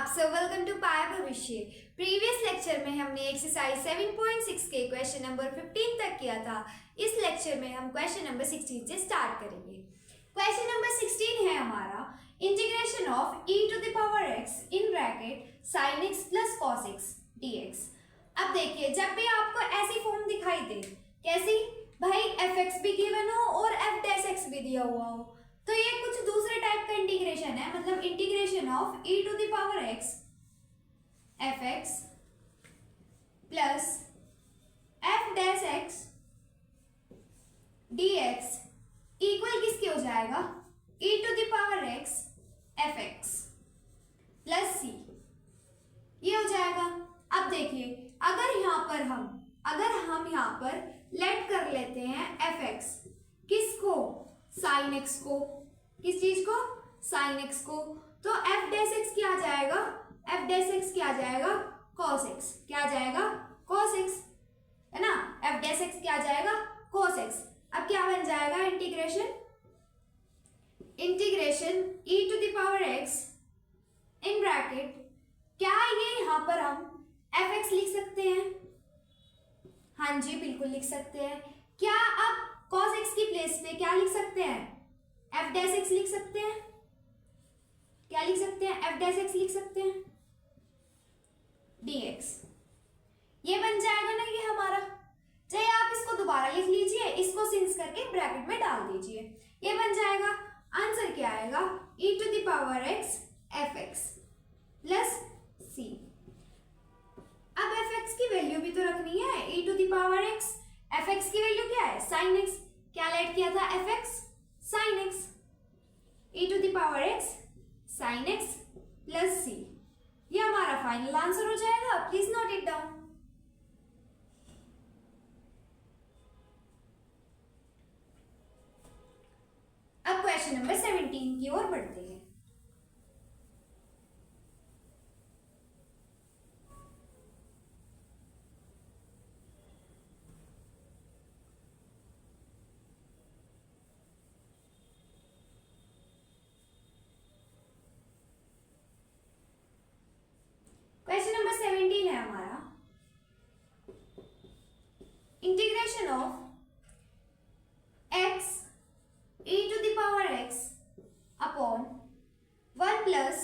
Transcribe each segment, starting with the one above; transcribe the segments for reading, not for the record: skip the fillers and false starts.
सब welcome to पाया भविष्य। प्रीवियस लेक्चर में हमने एक्सरसाइज 7.6 के क्वेश्चन नंबर 15 तक किया था। इस लेक्चर में हम क्वेश्चन नंबर 16 से स्टार्ट करेंगे। क्वेश्चन नंबर 16 है हमारा integration of e to the power x in bracket sin x plus cos x dx। अब देखिए, जब भी आपको ऐसी फॉर्म दिखाई दे, कैसी भाई fx भी गिवन हो और f डैश x भी दिया हुआ हो, तो ये कुछ दूसरे टाइप का इंटीग्रेशन है। मतलब integration of e to the power x fx plus f dash x dx equal किसके हो जाएगा, e to the power x fx plus c, ये हो जाएगा। अब देखिए, अगर हम यहाँ पर लेट कर लेते हैं fx, किसको, sin x को, किस चीज को, sin x को, तो f डैश x क्या आ जाएगा, f डैश x क्या आ जाएगा, cos x, क्या आ जाएगा, cos x, है ना, f डैश x क्या आ जाएगा, cos x। अब क्या बन जाएगा, integration e to the power x in bracket, क्या ये यहाँ पर हम fx लिख सकते हैं, हाँ जी बिल्कुल लिख सकते हैं। क्या अब cos x की प्लेस पे क्या लिख सकते हैं, f डैश x लिख सकते हैं, क्या लिख सकते हैं, f डैश x लिख सकते हैं dx। ये बन जाएगा ना ये हमारा, चाहे आप इसको दोबारा लिख लीजिए, इसको सिंस करके ब्रैकेट में डाल दीजिए, ये बन जाएगा। आंसर क्या आएगा, e to the power x fx plus c। अब fx की वैल्यू भी तो रखनी है, e to the power x fx की वैल्यू क्या है, sin x, क्या लेट किया था fx, sin x, e to the power x sin x plus c, ये हमारा फाइनल आंसर हो जाएगा। Please note it down. अब क्वेश्चन नंबर 17 की ओर बढ़ते हैं। क्वेश्चन नंबर 17 है हमारा integration of x e to the power x upon 1 plus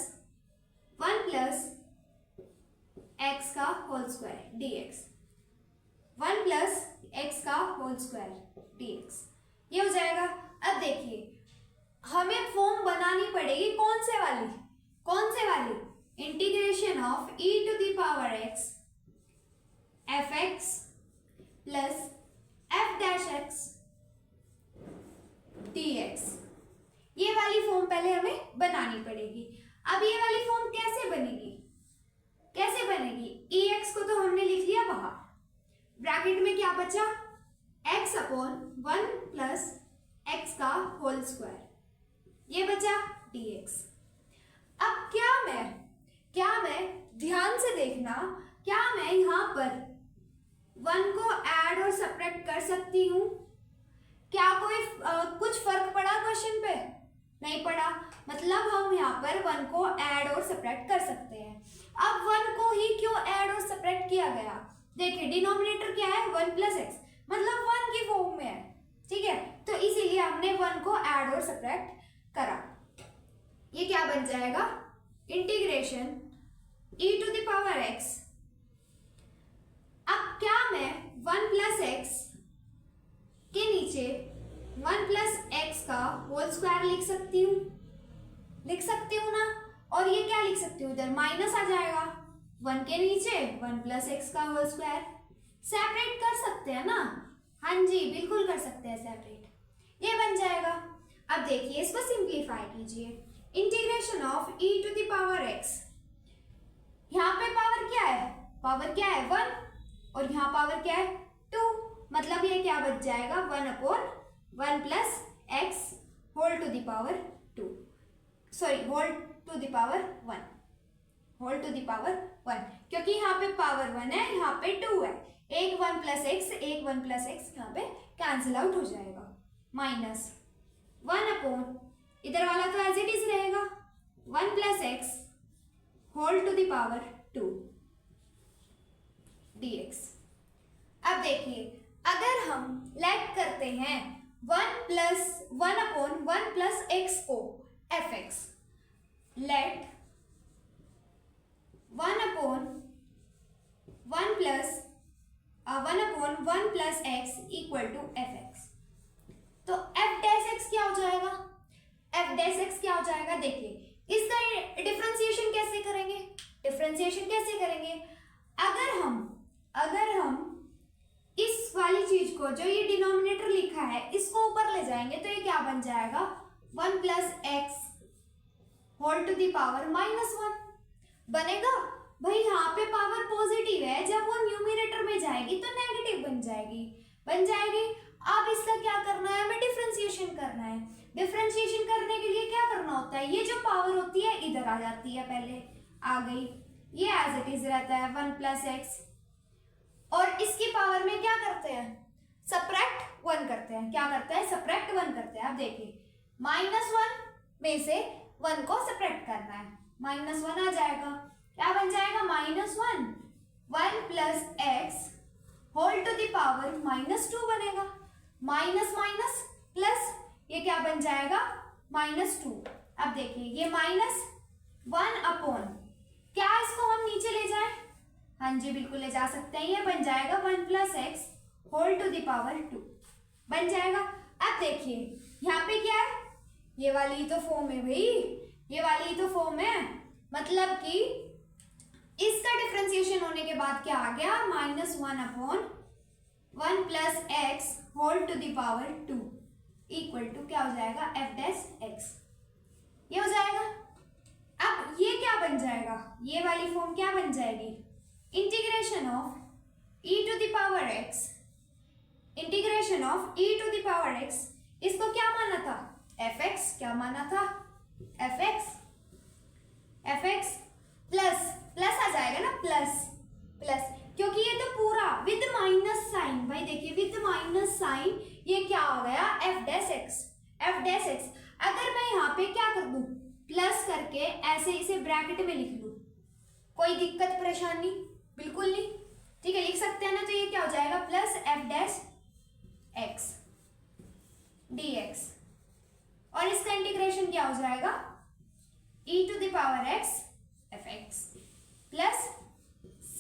x का whole square dx, 1 plus x का होल स्क्वायर dx, ये हो जाएगा। अब देखिए, हमें फॉर्म बनानी पड़ेगी कौन से वाली, integration of e to the power x fx plus f dash x dx, ये वाली फॉर्म पहले हमें बनानी पड़ेगी। अब ये वाली फॉर्म कैसे बनेगी, ex को तो हमने लिख लिया बाहर, ब्रैकेट में क्या बचा, x अपॉन 1 प्लस x का होल स्क्वायर, ये बचा dx। अब क्या मैं ध्यान से देखना, क्या मैं यहाँ पर 1 को ऐड और सब्ट्रैक्ट कर सकती हूँ, क्या कोई कुछ फर्क पड़ा क्वेश्चन पे, नहीं पड़ा। मतलब हम यहाँ पर 1 को ऐड और सब्ट्रैक्ट कर सकते हैं। अब 1 को ही क्यों ऐड और सब्ट्रैक्ट किया गया, देखिए डिनोमिनेटर क्या है 1 प्लस एक्स, मतलब 1 की फॉर्म में है, ठीक है, तो इसीलिए हमने 1 को ऐड और सब्ट्रैक्ट करा। ये क्या बन जाएगा, integration e to the power x। अब क्या मैं 1 प्लस एक्स के नीचे 1 प्लस एक्स का होल स्क्वायर लिख सकती हूँ ना, और ये क्या लिख सकती हूँ, इधर माइनस आ जाएगा, 1 के नीचे 1 प्लस एक्स का होल स्क्वायर, सेपरेट कर सकते हैं ना, हाँ जी बिल्कुल कर सकते हैं सेपरेट, ये बन जाएगा। अब देखिए, इसको सिंप्लीफाई कीजिए, integration of e to the power x, यहाँ पे पावर क्या है 1, और यहाँ पावर क्या है 2, मतलब ये क्या बच जाएगा 1 upon 1 plus x whole to the power 2, sorry whole to the power 1, क्योंकि यहाँ पे पावर 1 है, यहाँ पे 2 है, एक 1 प्लस एक्स यहाँ पे कैंसिल आउट हो जाएगा, माइनस 1 अपॉन, इधर वाला तो एज इट इज रहेगा, 1 plus x whole whole to the power 2 dx। अब देखिए, अगर हम लेट करते हैं 1 x को fx, let 1 plus x equal to fx, तो f डैश x क्या हो जाएगा? f डैश x क्या हो जाएगा? देखिए, इसका डिफरेंशिएशन कैसे करेंगे? अगर हम इस वाली चीज को, जो ये डिनोमिनेटर लिखा है, इसको ऊपर ले जाएंगे तो ये क्या बन जाएगा? 1 plus x whole to the power -1 बनेगा। भाई यहाँ पे पावर पॉजिटिव है, जब वो न्यूमरेटर में जाएगी तो नेगेटिव बन जाएगी। अब इसका क्या करना है? हमें डिफरेंशिएशन करना है। डिफरेंशिएशन करने के लिए क्या करना होता है? ये जो पावर होती है इधर आ जाती है, पहले आ गई, ये एज इट इज रहता है 1 प्लस एक्स, और इसकी पावर में क्या करते हैं? सबट्रैक्ट 1 करते हैं। क्या करते हैं? सबट्रैक्ट 1 करते हैं। अब देखिए, -1 में से 1 को सबट्रैक्ट करना है, -1 आ जाएगा। क्या बन जाएगा? -1 plus x whole to the power -2 बनेगा। माइनस माइनस प्लस, ये क्या बन जाएगा? -2। अब देखिए, ये -1 अपॉन, क्या इसको हम नीचे ले जाएं? हाँ जी, बिल्कुल ले जा सकते हैं। ये बन जाएगा 1 plus x whole to the power 2 बन जाएगा। अब देखिए, यहाँ पे क्या है? ये वाली तो फॉर्म है भाई, ये वाली तो फॉर्म है, मतलब कि इसका डिफरेंशिएशन होने के बाद क्या आ गया? -1 upon 1 plus x whole to the power 2 equal to क्या हो जाएगा? f डैश x, ये हो जाएगा। अब ये क्या बन जाएगा? ये वाली फॉर्म क्या बन जाएगी? Integration of e to the power x, integration of e to the power x, इसको क्या माना था? fx। क्या माना था? fx प्लस आ जाएगा ना, प्लस, क्योंकि ये तो पूरा विद माइनस साइन, भाई देखिए विद माइनस साइन, ये क्या आ गया? f dash x। अगर मैं यहाँ पे क्या कर दूं? प्लस करके ऐसे इसे ब्रैकेट में लिख लूं, कोई दिक्कत परेशानी? बिल्कुल नहीं, ठीक है, लिख सकते हैं ना। तो ये क्या हो जाएगा? Plus f dash x dx, और इसका इंटीग्रेशन क्या हो जाएगा? e to the power x fx plus c।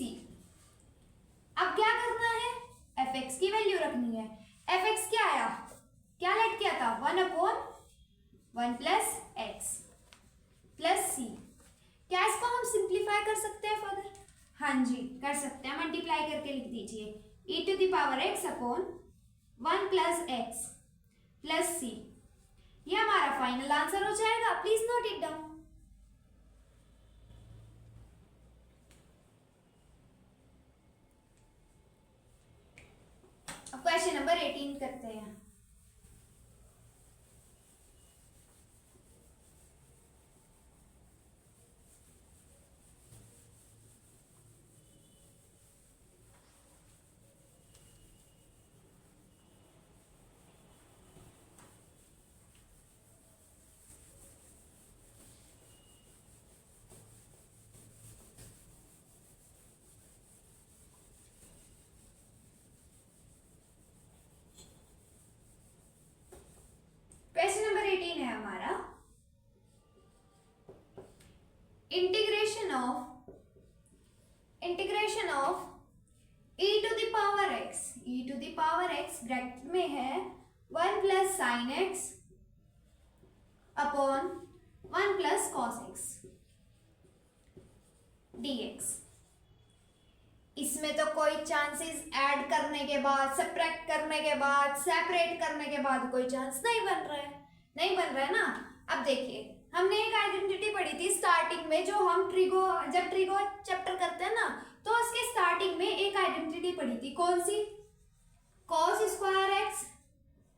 अब क्या करना है? fx की वैल्यू रखनी है। fx क्या आया? क्या लेट किया था? 1 अपॉन 1 प्लस एक्स प्लस सी। क्या इसको हम सिंप्लीफाई कर सकते हैं फर्दर? हाँ जी, कर सकते हैं। मल्टीप्लाई करके लिख दीजिए, e to the power x upon 1 plus x plus C. ये हमारा फाइनल आंसर हो जाएगा। Please note it down. Question number 18 करते हैं। क्वेश्चन नंबर 18 है हमारा, integration of e to the power x bracket में है 1 plus sine x upon 1 plus cos x dx। इसमें तो कोई चांसेस ऐड करने के बाद, सब्ट्रैक्ट करने के बाद, सेपरेट करने के बाद कोई चांस नहीं बन रहा है ना। अब देखिए, हमने एक आइडेंटिटी पढ़ी थी स्टार्टिंग में, जो हम जब ट्रिगो चैप्टर करते हैं ना, तो उसके स्टार्टिंग में एक आइडेंटिटी पढ़ी थी। कौन सी? cos square x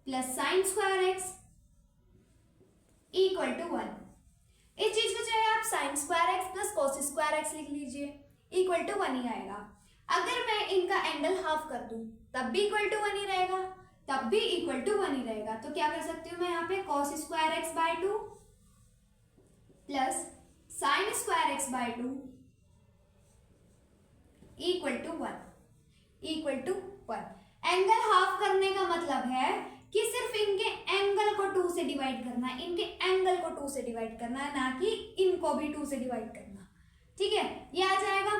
plus sine square x equal to 1। इस चीज को चाहे आप sine square x plus cos square x लिख लीजिए, इक्वल टू 1 ही आएगा। अगर मैं इनका एंगल हाफ कर दूं तब भी इक्वल टू 1 ही रहेगा, तो क्या कर सकती हूँ मैं यहाँ पे? cos square x bye 2 plus sine square x bye 2 equal to 1 equal to 1। Angle half करने का मतलब है कि सिर्फ इनके एंगल को 2 से डिवाइड करना है, इनके एंगल को 2 से डिवाइड करना है, ना कि इनको भी 2 से डिवाइड करना। ठीक है, ये आ जाएगा।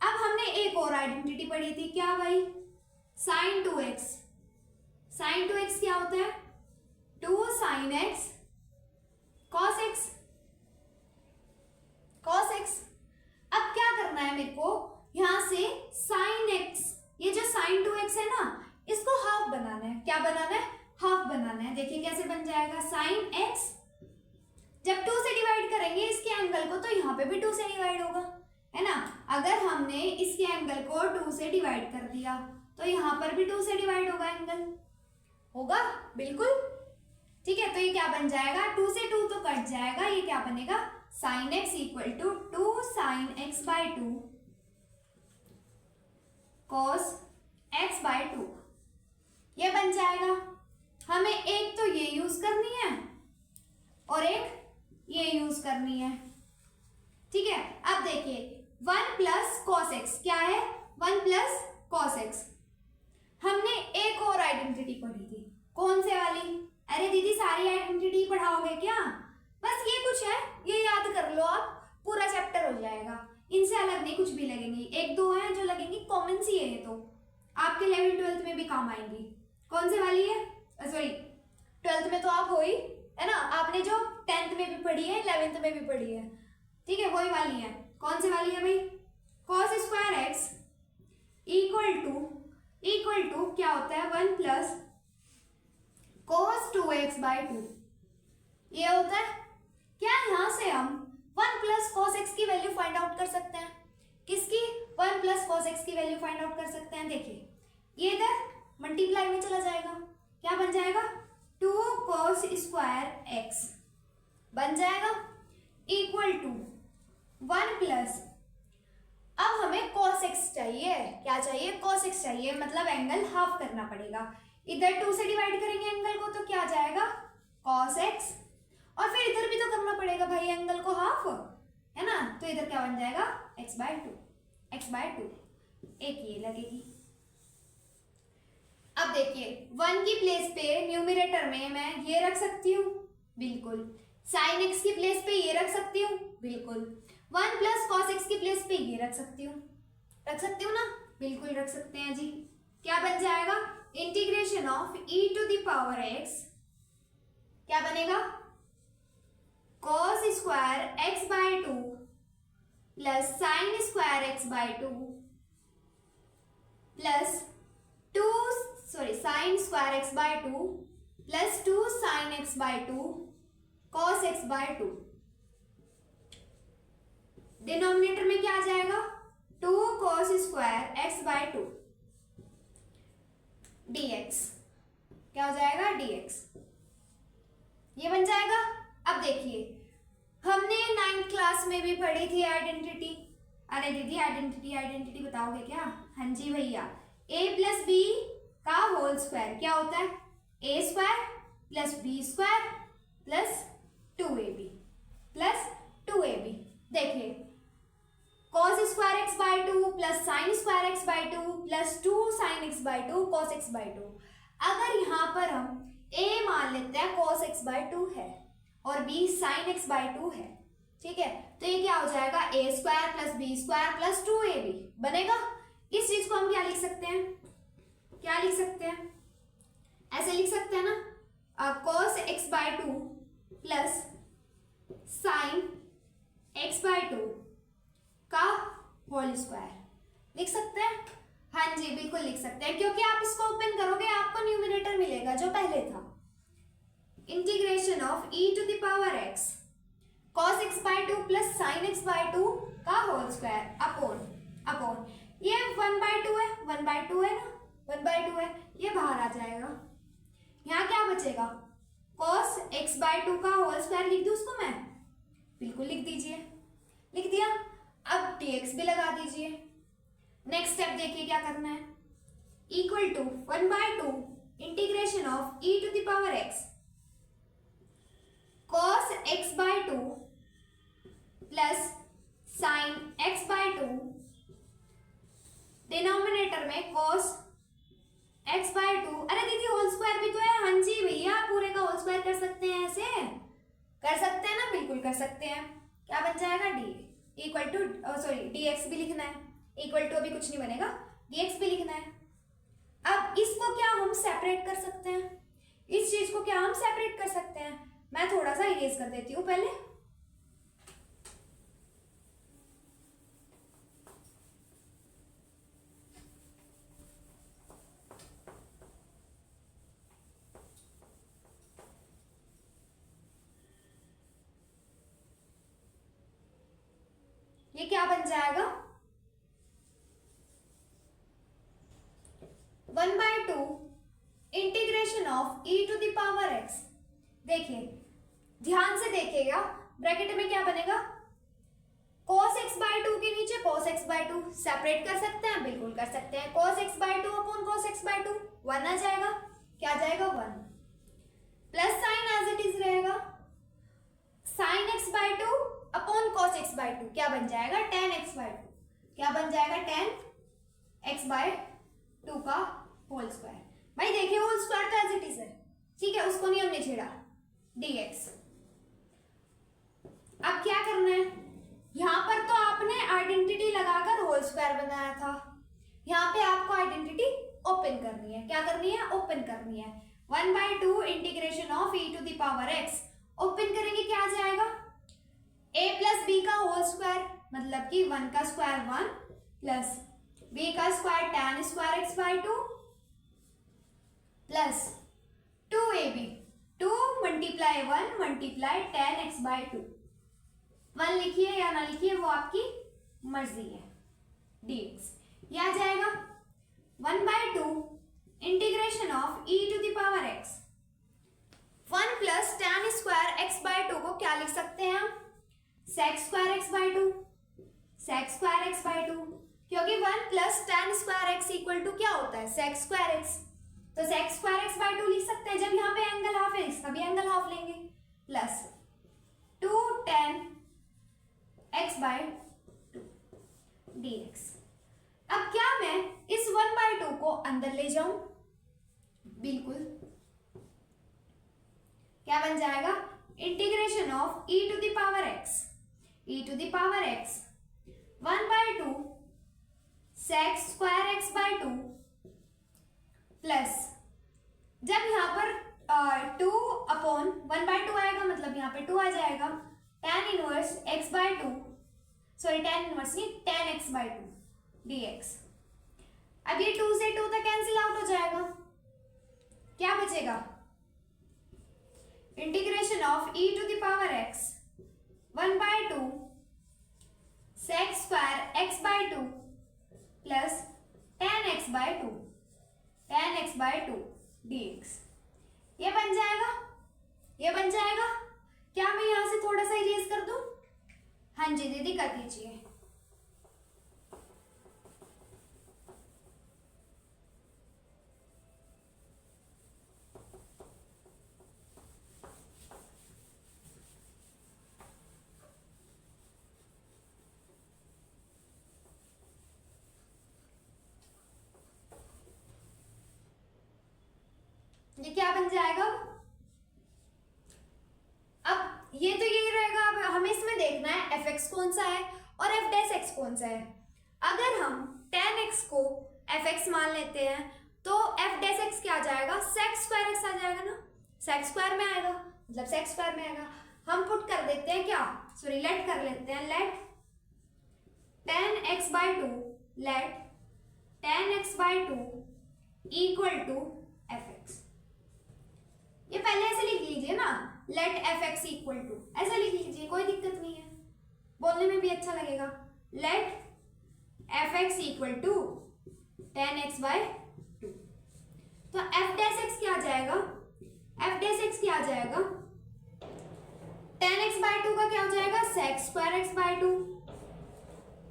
अब हमने एक और आइडेंटिटी पढ़ी थी, क्या भाई? sin 2x। sin 2x क्या होता है? 2 sin x cos x। cos x। अब क्या करना है मेरे को? यहां से sin x, ये जो sin 2x है ना, इसको हाफ बनाना है। क्या बनाना है? हाफ बनाना है। देखिए कैसे बन जाएगा। sin x जब 2 से डिवाइड करेंगे इसके एंगल को, तो यहाँ पे भी 2 से डिवाइड होगा, है ना। अगर हमने इसके एंगल को 2 से डिवाइड कर दिया तो यहाँ पर भी 2 से डिवाइड होगा, एंगल होगा बिल्कुल। ठीक है, तो ये क्या बन जाएगा? 2 से 2 तो कट जाएगा, ये क्या बनेगा? sin x equal to 2 sin x by 2 cos x by 2, ये बन जाएगा। हमें एक तो ये यूज करनी है और एक ये यूज करनी है। ठीक है, अब देखिए 1 प्लस कॉस एक्स क्या है? 1 प्लस कॉस एक्स। हमने एक और आइडेंटिटी पढ़ी थी, कौन से वाली? अरे दीदी सारी आइडेंटिटी पढ़ाओगे क्या? बस ये कुछ है, ये याद कर लो आप, पूरा चैप्टर हो जाएगा। इनसे अलग नहीं कुछ भी लगेंगी, एक दो हैं जो लगेंगी, कॉमन सी है ये, तो आपके 11th 12th में भी काम आएंगी। कौन से वाली है? सॉरी 12th में तो आप हो ही, है ना, आपने जो 10th में भी पढ़ी है 11th में भी पढ़ी है। ठीक है, वही वाली है। कौन सी वाली है भाई? cos square x equal to क्या होता है? 1 प्लस cos 2x बाई 2, ये होता है क्या? यहां से हम 1 प्लस cos x की वैल्यू फाइंड आउट कर सकते हैं। किसकी? 1 प्लस cos x की वैल्यू फाइंड आउट कर सकते हैं। देखिए ये इधर मल्टीप्लाई में चला जाएगा, क्या बन जाएगा? 2 cos स्क्वायर x बन जाएगा इक्वल टू 1 प्लस, अब हमें cos x चाहिए। क्या चाहिए? cos x चाहिए, मतलब एंगल हाफ करना पड़ेगा। इधर 2 से डिवाइड करेंगे एंगल को, तो क्या जाएगा? cos x, और फिर इधर भी तो करना पड़ेगा भाई एंगल को हाफ, है ना। तो इधर क्या बन जाएगा? x बाय 2, एक ये लगेगी। अब देखिए 1 की प्लेस पे न्यूमरेटर में मैं ये रख सकती हूँ, बिल्कुल। sin x की प्लेस पे ये रख सकती हूँ, बिल्कुल। 1 प्लस cos x की प्लेस पे ये रख सकती हूँ ना, बिल्कुल रख सकते हैं जी। क्या बन जाएगा? Integration of e to the power x, क्या बनेगा? cos square x bye 2 plus sin square x bye 2 plus sin square x bye 2 plus 2 sin x bye 2 cos x bye 2। Denominator में क्या आ जाएगा? 2 cos square x bye 2 dx, क्या हो जाएगा? dx, ये बन जाएगा। अब देखिए हमने 9th क्लास में भी पढ़ी थी आइडेंटिटी। अरे दीदी आइडेंटिटी बताओगे क्या? हाँ जी भैया, a प्लस बी का होल स्क्वायर क्या होता है? a square plus b square plus 2ab plus 2ab। देखिए cos square x bye 2 plus sin square x bye 2 plus 2 sin x bye 2 cos x bye 2। अगर यहाँ पर हम a मान लेते हैं cos x बाय 2 है और b sin x बाय 2 है, ठीक है, तो ये क्या हो जाएगा? a square plus b square plus 2ab बनेगा। इस चीज को हम क्या लिख सकते हैं? ऐसे लिख सकते हैं ना, cos x bye 2 plus sin x bye 2 का होल स्क्वायर लिख सकते हैं। हाँ जी बिल्कुल लिख सकते हैं, क्योंकि आप इसको ओपन करोगे आपको न्यूमरेटर मिलेगा जो पहले था। Integration of e to the power x cos x bye 2 plus sin x bye 2 का होल स्क्वायर अपॉन ये 1 बाय 2 है, 1 बाय 2 है ना, 1 बाय 2 है, ये बाहर आ जाएगा। यहाँ क्या बचेगा? cos x बाय 2 का होल स्क्वायर लिख दूँ उसको मैं? बिल्कुल लिख दीजिए, लिख दिया। अब dx भी लगा दीजिए। नेक्स्ट स्टेप देखिए क्या करना है, equal to 1 by 2 integration of e to the power x cos x bye 2 plus sin x bye 2 denominator में cos x बाय 2, अरे दीदी होल स्क्वायर भी तो है। हाँ जी भैया, पूरे का होल स्क्वायर कर सकते हैं, ऐसे कर सकते हैं ना, बिल्कुल कर सकते हैं। क्या बन जाएगा, d equal to, sorry dx भी लिखना है, इक्वल टू अभी कुछ नहीं बनेगा, dx भी लिखना है। अब इसको क्या हम सेपरेट कर सकते हैं, इस चीज को क्या हम सेपरेट कर सकते हैं। मैं थोड़ा सा इरेज कर देती हूँ पहले। ये क्या बन जाएगा, 1/2 integration of e to the power x। देखिए ध्यान से देखिएगा, ब्रैकेट में क्या बनेगा, cos x बाय 2 के नीचे cos x बाय 2 सेपरेट कर सकते हैं, बिल्कुल कर सकते हैं। cos x bye 2 upon cos x bye 2 1 आ जाएगा, क्या आ जाएगा 1, plus sine as it is रहेगा, sin x bye 2 upon cos x bye 2 क्या बन जाएगा, tan x बाय 2, क्या बन जाएगा, tan x बाय 2 का होल स्क्वायर। भाई देखिए होल स्क्वायर तो एज इट इज है, ठीक है, उसको नहीं हमने छेड़ा, dx। अब क्या करना है, यहां पर तो आपने आइडेंटिटी लगाकर होल स्क्वायर बनाया था, यहाँ पे आपको आइडेंटिटी ओपन करनी है। क्या करनी है, ओपन करनी है। 1/2 integration of e to the power x, open करेंगे क्या आ जाएगा, a प्लस बी का होल स्क्वायर, मतलब कि 1 का स्क्वायर 1 प्लस b का स्क्वायर tan square x bye 2 plus 2ab, 2 multiply 1 multiply tan x bye 2, 1 लिखिए या ना लिखिए वो आपकी मर्जी है, dx। ये आ जाएगा 1/2 integration of e to the power x, 1 plus tan square x bye 2 को क्या लिख सकते हैं हम, sec square x bye 2, sec square x bye 2, क्योंकि 1 plus tan square x equal to क्या होता है, sec स्क्वायर x, तो sec स्क्वायर x बाय 2 लिख सकते हैं। जब यहाँ पे एंगल हाफ है, इसका भी एंगल हाफ लेंगे, plus 2 tan x bye 2 dx। अब क्या मैं इस 1/2 को अंदर ले जाऊं, बिल्कुल, क्या बन जाएगा, integration of e to the power x, e to the power x 1/2 sec square x bye 2 plus, जब यहाँ पर 2 अपॉन 1/2 आएगा, मतलब यहाँ पे 2 आ जाएगा, tan inverse x bye 2, sorry tan inverse नहीं, tan x बाय 2 dx। अब ये 2 से 2 तक कैंसिल आउट हो जाएगा, क्या बचेगा, integration of e to the power x 1/2 sec square x bye 2 plus tan x bye 2, tan x bye 2 dx। ये बन जाएगा, ये बन जाएगा। क्या मैं यहां से थोड़ा सा इरेज कर दूं, हाँ जी दीदी कर दीजिए। ये क्या बन जाएगा, अब ये तो यही रहेगा। अब हमें इसमें देखना है fx कौन सा है और f डैश x कौन सा है। अगर हम tan x को fx मान लेते हैं तो f डैश x क्या आ जाएगा, sec स्क्वायर x आ जाएगा ना, sec स्क्वायर में आएगा, मतलब sec स्क्वायर में आएगा। हम पुट कर देते हैं क्या, सॉरी लेट कर लेते हैं, let tan x bye 2, let tan x bye 2 equal to fx। ये पहले ऐसे लिख लीजिए ना, लेट fx इक्वल टू, ऐसा लिख लीजिए, कोई दिक्कत नहीं है, बोलने में भी अच्छा लगेगा। Let fx equal to tan x bye 2, तो f डैश x क्या आ जाएगा, f डैश x क्या आ जाएगा, tan x बाय 2 का क्या हो जाएगा, sec स्क्वायर x बाय 2।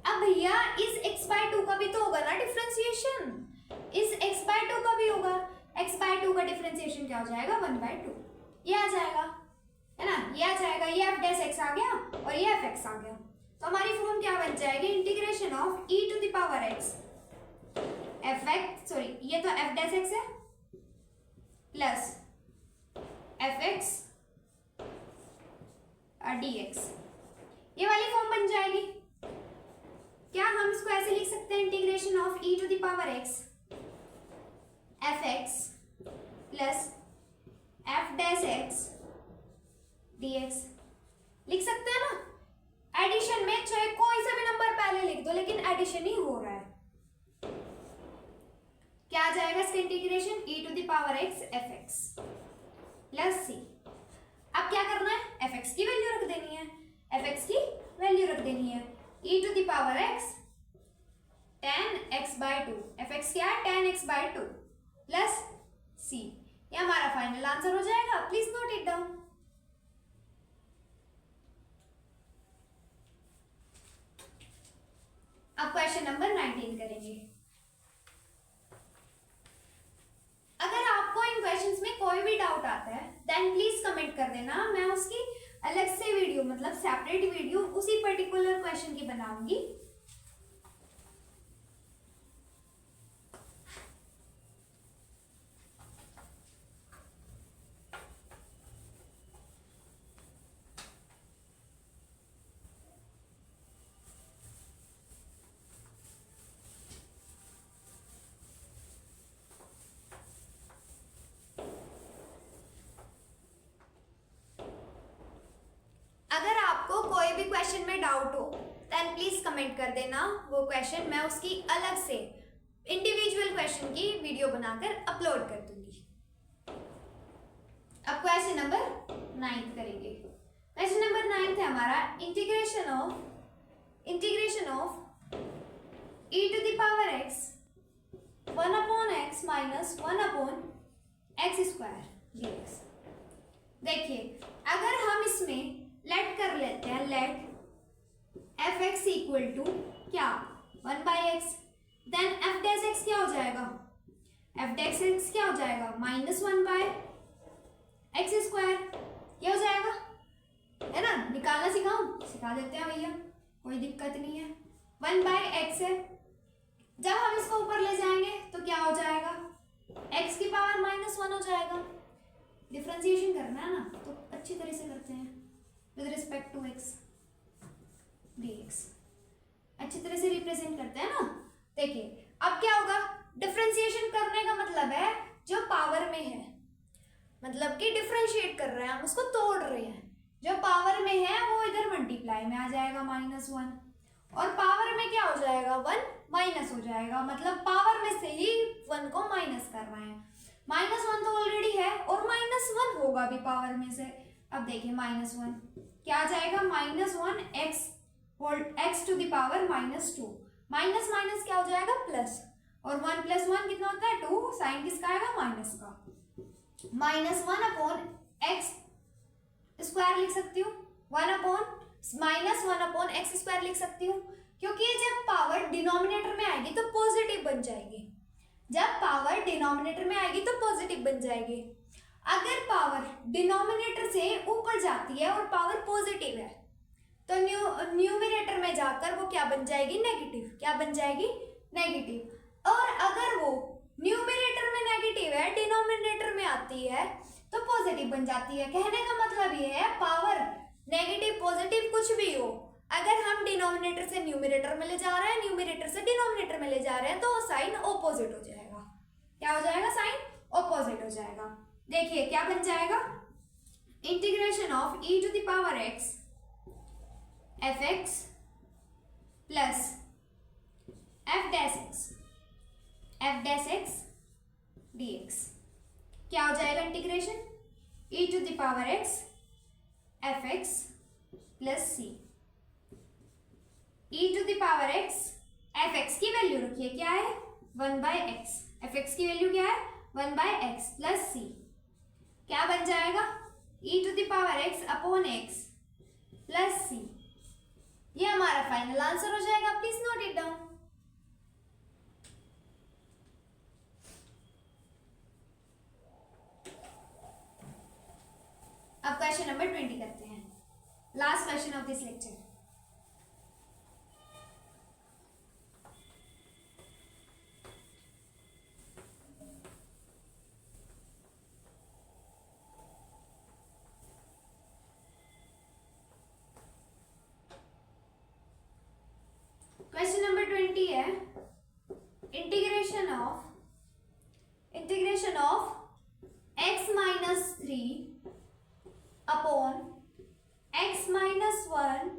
अब भैया इस x बाय 2 का भी तो होगा ना डिफरेंशिएशन, इस x बाय 2 का भी होगा, x बाय 2 का डिफरेंशिएशन क्या हो जाएगा, 1/2, ये आ जाएगा, है ना, ये आ जाएगा, ये f डैश x आ गया और ये fx आ गया। तो हमारी फॉर्म क्या बन जाएगी, integration of e to the power x f x, sorry ये तो एफ डैश एक्स है, plus f x d x, ये वाली फॉर्म बन जाएगी। क्या हम इसको ऐसे लिख सकते हैं, integration of e to the power x f x plus f dash x d x, लिख सकते हैं ना। एडिशन में चाहे कोई सा भी नंबर पहले लिख दो, लेकिन एडिशन ही हो रहा है। क्या आ जाएगा इसका integration, e to the power x f x plus C. अब क्या करना है, एफ एक्स की वैल्यू रख देनी है, एफ एक्स की वैल्यू रख देनी है, e to the power x tan x bye 2, f x क्या है tan x bye 2 plus C. ये हमारा फाइनल आंसर हो जाएगा, प्लीज नोट इट डाउन। अब क्वेश्चन नंबर 19 करेंगे। अगर आपको इन क्वेश्चंस में कोई भी डाउट आता है देन प्लीज कमेंट कर देना, मैं उसकी अलग से वीडियो मतलब सेपरेट वीडियो उसी पर्टिकुलर क्वेश्चन की बनाऊंगी। अगर आपको कोई भी क्वेश्चन में डाउट हो देन प्लीज कमेंट कर देना वो क्वेश्चन, मैं उसकी अलग से इंडिविजुअल क्वेश्चन की वीडियो बनाकर अपलोड कर दूंगी। अब क्वेश्चन नंबर 9 करेंगे। क्वेश्चन नंबर 9 है हमारा integration of e to the power x 1/x minus 1/x square dx। देखिए अगर हम इसमें लेट कर लेते हैं, let f x equal to क्या 1/x, then F dash x क्या हो जाएगा, एफ डैश एक्स क्या हो जाएगा माइनस 1/x स्क्वायर, ये हो जाएगा, है ना। निकालना सिखाऊं, सिखा देते हैं भैया, कोई दिक्कत नहीं है। 1/x है, जब हम इसको ऊपर ले जाएंगे तो क्या हो जाएगा, x की पावर -1 हो जाएगा। डिफरेंशिएशन करना है ना तो अच्छी तरह से करते हैं, with respect to x dx, अच्छी तरह से रिप्रेजेंट करते हैं ना। देखिए अब क्या होगा, डिफरेंशिएशन करने का मतलब है जो पावर में है, मतलब कि डिफरेंशिएट कर रहे हैं हम, उसको तोड़ रहे हैं। जो पावर में है वो इधर मल्टीप्लाई में आ जाएगा -1, और पावर में क्या हो जाएगा 1 माइनस हो जाएगा, मतलब पावर में से ही 1 को माइनस कर रहे हैं। -1 तो ऑलरेडी है और -1 होगा भी पावर में से। अब देखिए -1 क्या आ जाएगा, -1 x to the power -2, minus minus क्या हो जाएगा प्लस, और 1 + 1 कितना होता है 2, साइन किसका आएगा माइनस का, -1/x स्क्वायर लिख सकती हूँ, -1/x स्क्वायर लिख सकती हूँ, क्योंकि जब पावर डिनोमिनेटर में आएगी तो पॉजिटिव बन जाएगी, जब पावर डिनोमिनेटर में आएगी तो पॉजिटिव बन जाएगी। अगर पावर डिनोमिनेटर से ऊपर जाती है और पावर पॉजिटिव है तो न्यूमरेटर में जाकर वो क्या बन जाएगी, नेगेटिव, क्या बन जाएगी नेगेटिव। और अगर वो न्यूमरेटर में नेगेटिव है, डिनोमिनेटर में आती है तो पॉजिटिव बन जाती है। कहने का मतलब ये है पावर नेगेटिव पॉजिटिव कुछ भी हो, अगर हम डिनोमिनेटर से न्यूमरेटर में ले जा रहे हैं, न्यूमरेटर से डिनोमिनेटर में ले जा रहे हैं, तो साइन ऑपोजिट हो जाएगा। क्या हो जाएगा, साइन ऑपोजिट हो जाएगा। देखिए क्या बन जाएगा, integration of e to the power x f x plus f dash x dx। क्या हो जाएगा integration, e to the power x f x plus c, e to the power x f x की value रखिए क्या है 1/x, F x की value क्या है 1/x प्लस सी। क्या बन जाएगा, e to the power x upon x plus C. ये हमारा फाइनल आंसर हो जाएगा, प्लीज नोट इट डाउन। अब क्वेश्चन नंबर 20 करते हैं, last question of this lecture. 20 है integration of x minus 3 upon x minus 1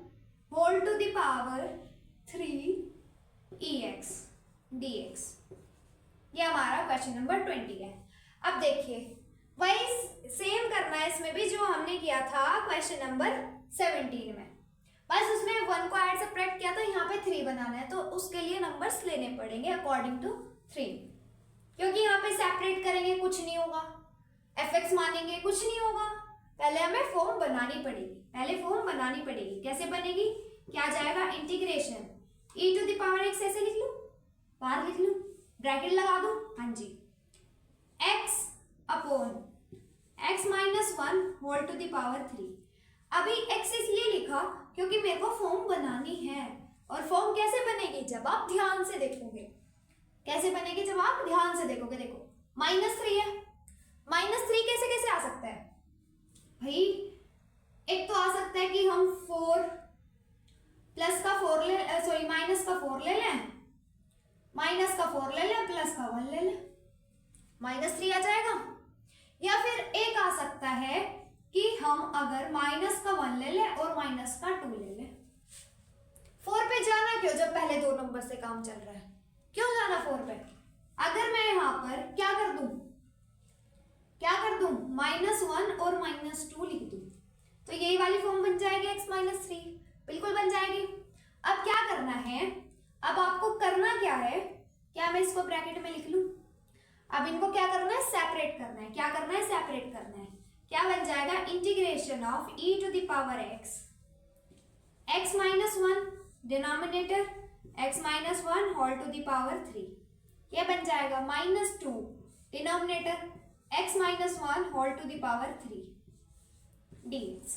whole to the power 3 ex dx। ये हमारा क्वेश्चन नंबर 20 है। अब देखिए वही सेम करना है इसमें भी जो हमने किया था क्वेश्चन नंबर 17 में, बस उसमें 1 को ऐड सब्ट्रैक्ट किया था, यहाँ पे 3 बनाना है, तो उसके लिए नंबर्स लेने पड़ेंगे अकॉर्डिंग टू 3, क्योंकि यहाँ पे सेपरेट करेंगे कुछ नहीं होगा, fx मानेंगे कुछ नहीं होगा, पहले हमें फॉर्म बनानी पड़ेगी। कैसे बनेगी, क्या जाएगा, integration e to the power x ऐसे लिख लूं, बाहर लिख लूं, ब्रैकेट लगा दूं, हाँ जी, x upon x minus 1 whole to the power 3। अभी x इसलिए लिखा क्योंकि मेरे को फॉर्म बनानी है, और फॉर्म कैसे बनेगी, जब आप ध्यान से देखोगे। कैसे बनेगी, जब आप ध्यान से देखोगे। देखो -3 है, -3 कैसे कैसे आ सकता है भाई, एक तो आ सकता है कि हम 4 प्लस का 4 ले, सॉरी माइनस का 4 ले लें, माइनस का 4 ले लें, प्लस का 1 ले लें, -3 आ जाएगा। या फिर एक आ सकता है कि हम अगर माइनस का 1 ले लें और माइनस का 2 ले लें। 4 पे जाना क्यों, जब पहले 2 नंबर से काम चल रहा है, क्यों जाना 4 पे। अगर मैं यहाँ पर क्या कर दूं, -1 और -2 लिख दूं, तो यही वाली फॉर्म बन जाएगी x माइनस 3, बिल्कुल बन जाएगी। अब क्या करना है, अब आपको करना क्या है, क्या मैं इसको ब्रैकेट में लिख लूं, अब इनको क्या करना है, सेपरेट करना है। क्या करना है, सेपरेट करना है। क्या बन जाएगा, integration of e to the power x minus 1 denominator, x minus 1 whole to the power 3, ये बन जाएगा -2 denominator x minus 1 whole to the power 3 dx,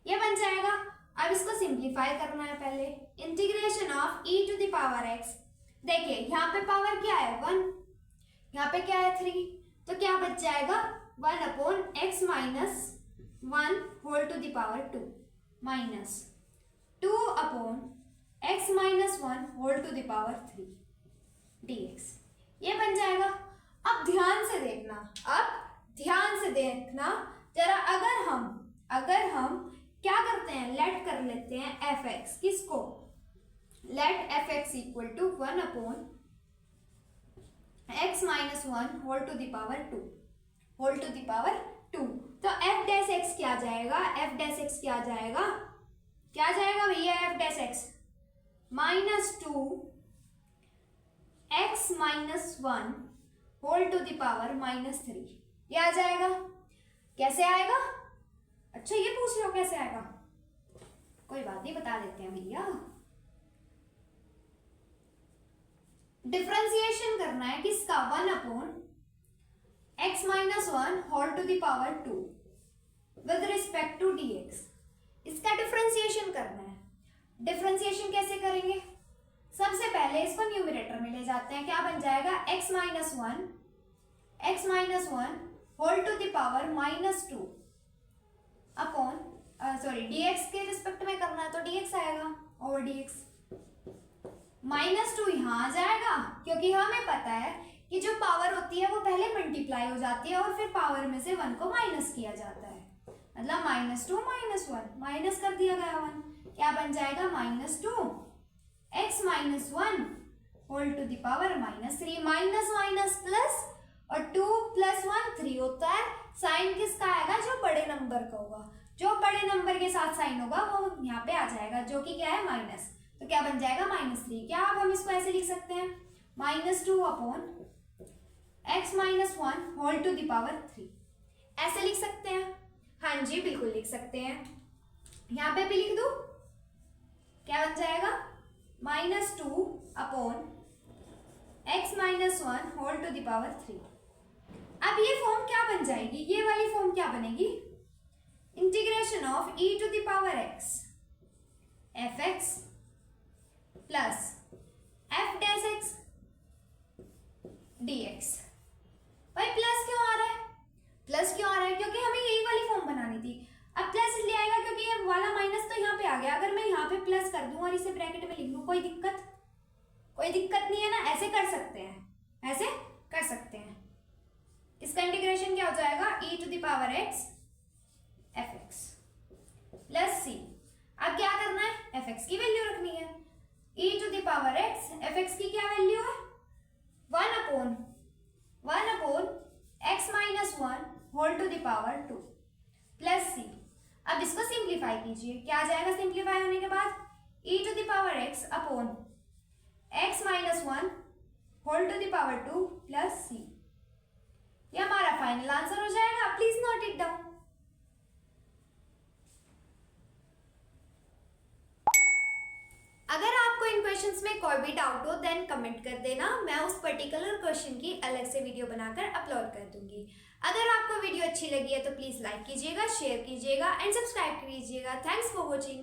ये बन जाएगा। अब इसको सिंप्लीफाई करना है पहले, integration of e to the power x, देखिए यहाँ पे पावर क्या है 1, यहाँ पे क्या है 3, तो क्या बच जाएगा 1 upon x minus 1 whole to the power 2 minus 2 upon x minus 1 whole to the power 3 dx, ये बन जाएगा। अब ध्यान से देखना जरा, अगर हम क्या करते हैं, लेट कर लेते हैं fx, किसको, let fx equal to 1 upon x minus 1 whole to the power 2, तो f डैश x क्या जाएगा, क्या जाएगा भैया, f dash x -2 x minus 1 whole to the power -3, ये आ जाएगा। कैसे आएगा, अच्छा ये पूछ रहे हो कैसे आएगा, कोई बात नहीं, बता देते हैं भैया। डिफरेंशिएशन करना है किसका, 1 upon x minus 1 whole to the power 2 with respect to dx, इसका डिफरेंशिएशन करना है। डिफरेंशिएशन कैसे करेंगे, सबसे पहले इसको न्यूमरेटर में ले जाते हैं, क्या बन जाएगा, x minus 1 whole to the power -2 upon, sorry dx के रिस्पेक्ट में करना है तो dx आएगा, ओवर dx, -2 यहाँ आ जाएगा, क्योंकि हमें पता है कि जो पावर होती है वो पहले मल्टीप्लाई हो जाती है और फिर पावर में से 1 को माइनस किया जाता है, मतलब -2 -1 माइनस कर दिया गया 1, क्या बन जाएगा, -2 x minus 1 whole to the power -3, minus minus plus, और 2 + 1 3 होता है। साइन किसका आएगा, जो बड़े नंबर का होगा, जो बड़े नंबर के साथ साइन होगा वो यहाँ पे आ जाएगा, जो कि क्या है माइनस, तो क्या बन जाएगा -3। क्या अब हम इसको ऐसे लिख सकते हैं, -2 upon x minus 1 whole to the power 3, ऐसे लिख सकते हैं, हाँ जी बिल्कुल लिख सकते हैं। यहाँ पे भी लिख दो, क्या बन जाएगा, -2 upon x minus 1 whole to the power 3। अब ये फॉर्म क्या बन जाएगी, ये वाली फॉर्म क्या बनेगी, integration of e to the power x fx plus f dash x dx। भाई प्लस क्यों आ रहा है, क्योंकि हमें यही वाली फॉर्म बनानी थी। अब प्लस इसलिए आएगा क्योंकि ये वाला माइनस तो यहाँ पे आ गया, अगर मैं यहाँ पे प्लस कर दूं और इसे ब्रैकेट में लिख दूं, कोई दिक्कत कोई दिक्कत नहीं है ना, ऐसे कर सकते हैं, ऐसे कर सकते हैं। इसका इंटीग्रेशन क्या हो जाएगा, e to the power x fx plus c। अब क्या करना है, fx की वैल्यू रखनी है। e to the power x fx की क्या वैल्यू है, 1 upon x minus 1 whole to the power 2 plus c। अब इसको सिंप्लीफाई कीजिए, क्या आ जाएगा सिंप्लीफाई होने के बाद, e to the power x upon x minus 1 whole to the power 2 plus c। ये हमारा फाइनल आंसर हो जाएगा। Please note it down. अगर आपको इन क्वेश्चंस में कोई भी डाउट हो देन कमेंट कर देना, मैं उस पर्टिकुलर क्वेश्चन की अलग से वीडियो बनाकर अपलोड कर दूंगी। अगर आपको वीडियो अच्छी लगी है तो प्लीज लाइक कीजिएगा, शेयर कीजिएगा एंड सब्सक्राइब कीजिएगा। Thanks for watching.